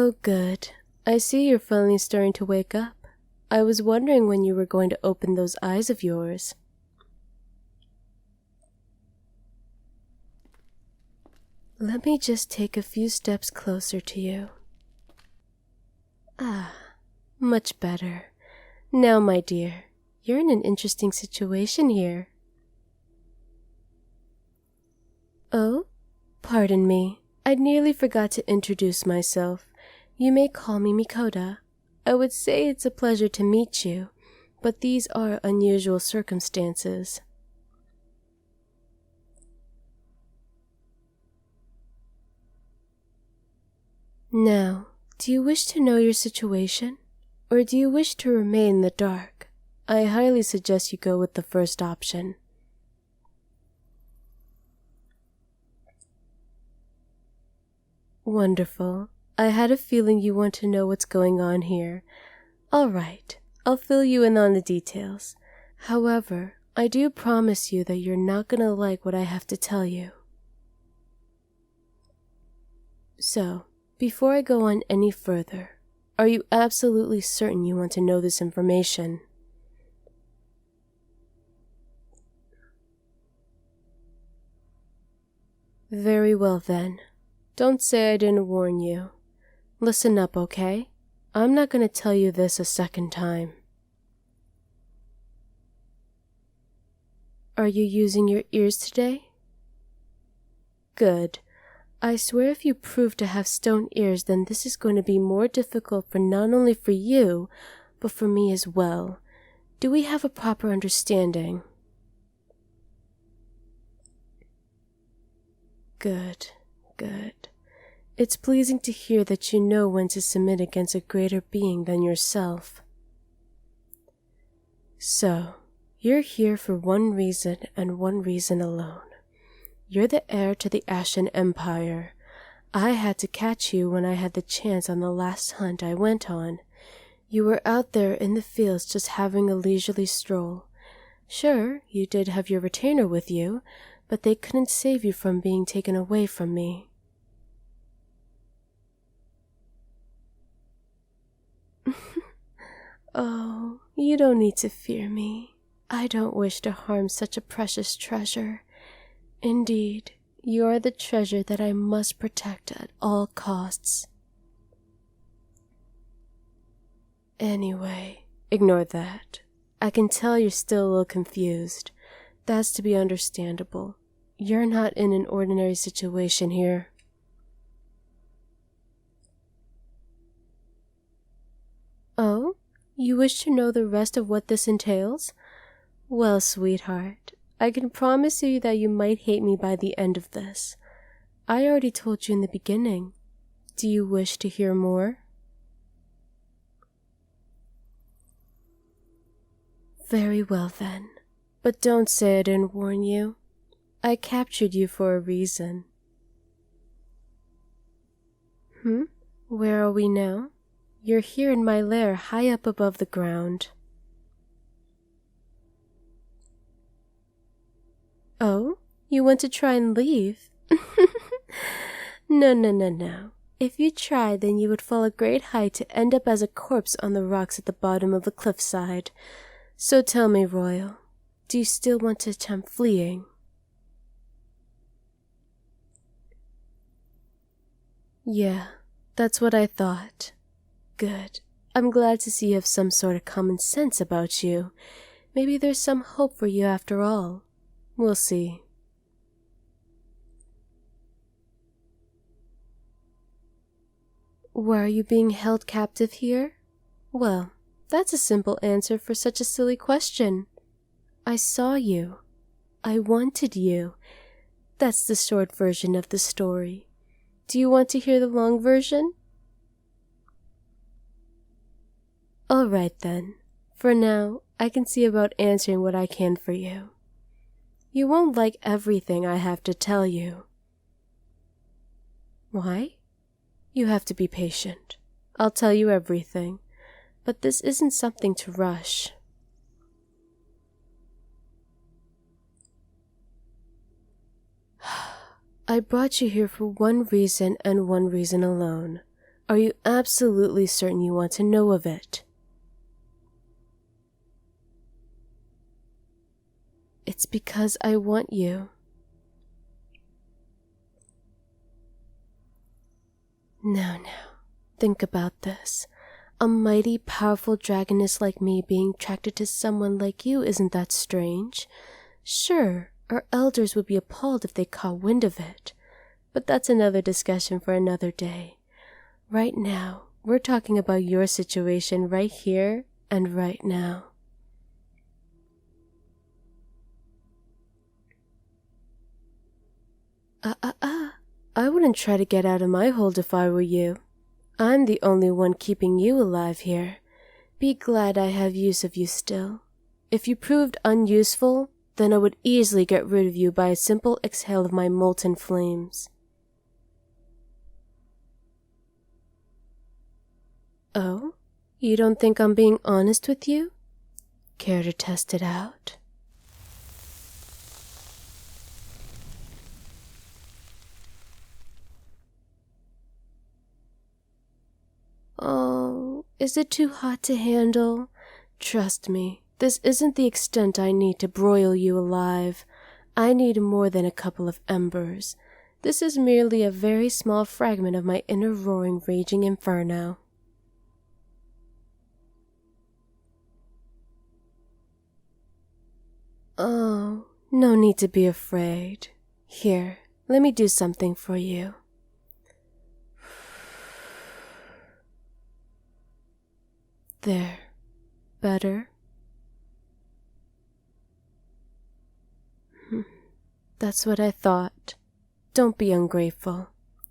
Oh, good. I see you're finally starting to wake up. I was wondering when you were going to open those eyes of yours. Let me just take a few steps closer to you. Ah, much better. Now, my dear, you're in an interesting situation here. Oh, pardon me. I nearly forgot to introduce myself. You may call me Mikoda. I would say it's a pleasure to meet you, but these are unusual circumstances. Now, do you wish to know your situation, or do you wish to remain in the dark? I highly suggest you go with the first option. Wonderful. I had a feeling you want to know what's going on here. All right, I'll fill you in on the details. However, I do promise you that you're not gonna like what I have to tell you. So, before I go on any further, are you absolutely certain you want to know this information? Very well then. Don't say I didn't warn you. Listen up, okay? I'm not going to tell you this a second time. Are you using your ears today? Good. I swear if you prove to have stone ears, then this is going to be more difficult for not only for you, but for me as well. Do we have a proper understanding? Good, good. It's pleasing to hear that you know when to submit against a greater being than yourself. So, you're here for one reason and one reason alone. You're the heir to the Ashen Empire. I had to catch you when I had the chance on the last hunt I went on. You were out there in the fields just having a leisurely stroll. Sure, you did have your retainer with you, but they couldn't save you from being taken away from me. Oh, you don't need to fear me. I don't wish to harm such a precious treasure. Indeed, you are the treasure that I must protect at all costs. Anyway, ignore that. I can tell you're still a little confused. That's to be understandable. You're not in an ordinary situation here. Oh? You wish to know the rest of what this entails? Well, sweetheart, I can promise you that you might hate me by the end of this. I already told you in the beginning. Do you wish to hear more? Very well then, but don't say I didn't warn you. I captured you for a reason. Where are we now? You're here in my lair high up above the ground. Oh, you want to try and leave? No. If you try, then you would fall a great height to end up as a corpse on the rocks at the bottom of the cliffside. So tell me, Royal, do you still want to attempt fleeing? Yeah, that's what I thought. Good. I'm glad to see you have some sort of common sense about you. Maybe there's some hope for you after all. We'll see. Why are you being held captive here? Well, that's a simple answer for such a silly question. I saw you. I wanted you. That's the short version of the story. Do you want to hear the long version? All right then. For now, I can see about answering what I can for you. You won't like everything I have to tell you. Why? You have to be patient. I'll tell you everything, but this isn't something to rush. I brought you here for one reason and one reason alone. Are you absolutely certain you want to know of it? It's because I want you. Now, think about this. A mighty, powerful dragoness like me being attracted to someone like you isn't that strange. Sure, our elders would be appalled if they caught wind of it, but that's another discussion for another day. Right now, we're talking about your situation right here and right now. I wouldn't try to get out of my hold if I were you. I'm the only one keeping you alive here. Be glad I have use of you still. If you proved unuseful, then I would easily get rid of you by a simple exhale of my molten flames. Oh? You don't think I'm being honest with you? Care to test it out? Oh, is it too hot to handle? Trust me, this isn't the extent I need to broil you alive. I need more than a couple of embers. This is merely a very small fragment of my inner roaring, raging inferno. Oh, no need to be afraid. Here, let me do something for you. There. Better? That's what I thought. Don't be ungrateful.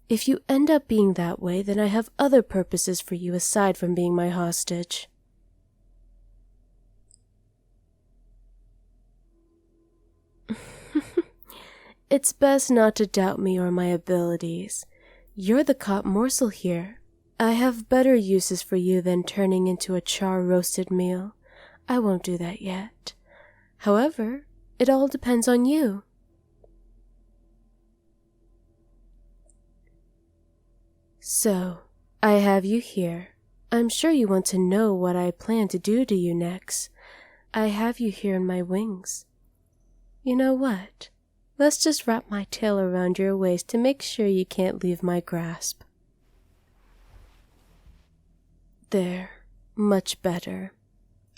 If you end up being that way, then I have other purposes for you aside from being my hostage. It's best not to doubt me or my abilities. You're the caught morsel here. I have better uses for you than turning into a char-roasted meal. I won't do that yet. However, it all depends on you. So, I have you here. I'm sure you want to know what I plan to do to you next. I have you here in my wings. You know what? Let's just wrap my tail around your waist to make sure you can't leave my grasp. There, much better.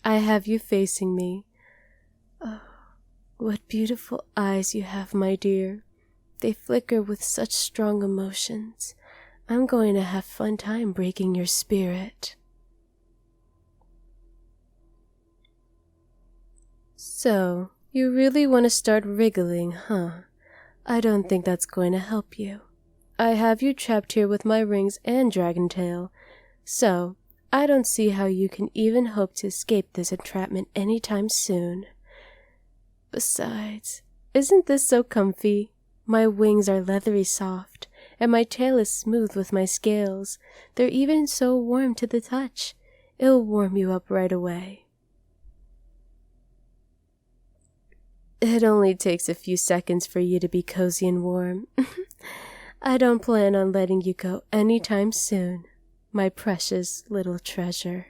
I have you facing me. Oh, what beautiful eyes you have, my dear. They flicker with such strong emotions. I'm going to have fun time breaking your spirit. So, you really want to start wriggling, huh? I don't think that's going to help you. I have you trapped here with my rings and dragon tail, so I don't see how you can even hope to escape this entrapment anytime soon. Besides, isn't this so comfy? My wings are leathery soft, and my tail is smooth with my scales. They're even so warm to the touch. It'll warm you up right away. It only takes a few seconds for you to be cozy and warm. I don't plan on letting you go anytime soon, my precious little treasure.